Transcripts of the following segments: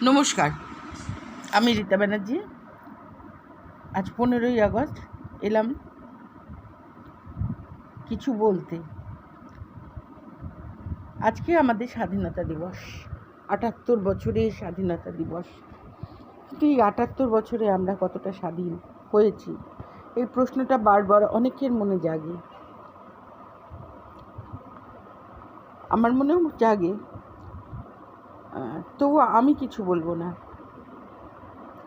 নমস্কার, আমি রীতা ব্যানার্জি। আজ 15ই আগস্ট এলাম কিছু বলতে। আজকে আমাদের স্বাধীনতা দিবস, 78 বছরের স্বাধীনতা দিবস। কিন্তু এই 78 বছরে আমরা কতটা স্বাধীন হয়েছি, এই প্রশ্নটা বারবার অনেকের মনে জাগে। আমার মনেও জাগে, তবু আমি কিছু বলবো না,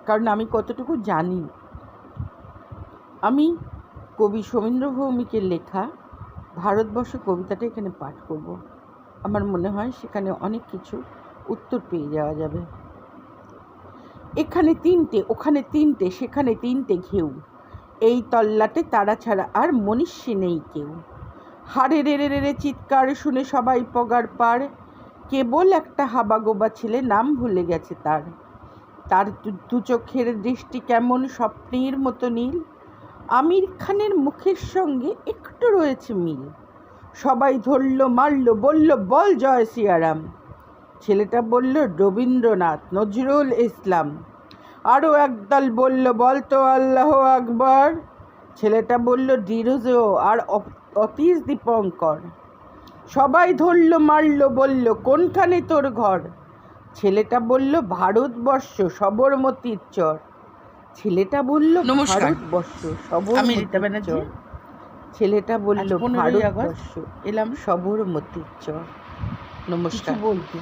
কারণ আমি কতটুকু জানি। আমি কবি শমীন্দ্র ভৌমিকের লেখা ভারতবর্ষ কবিতাটা এখানে পাঠ করব। আমার মনে হয় সেখানে অনেক কিছু উত্তর পেয়ে যাওয়া যাবে। এখানে তিনটে, ওখানে তিনটে, সেখানে তিনটে ঘেউ, এই তল্লাটে তারা ছাড়া আর মনীষী নেই কেউ। হারে রে রে রে চিৎকার শুনে সবাই পগার পার, কেবল একটা হাবাগোবা ছেলে নাম ভুলে গেছে তার। তার দু চোখের দৃষ্টি কেমন স্বপ্নের মতো নীল, আমির খানের মুখের সঙ্গে একটু রয়েছে মিল। সবাই ধরল, মারল, বলল বল জয় সিয়ারাম। ছেলেটা বলল রবীন্দ্রনাথ, নজরুল ইসলাম। আরও একদল বলল বল তো আল্লাহ আকবর। ছেলেটা বলল ডিরোজো আর অতীশ দীপঙ্কর। সবাই ধরল, মারল, বলল কোনখানে তোর ঘর। ছেলেটা বলল ভারতবর্ষ সবরমতীর চর। ছেলেটা বলল ভারতবর্ষ সবরমতীর চর। ছেলেটা বলল ভারতবর্ষ এলাম সবরমতীর চর। নমস্কার বলতে।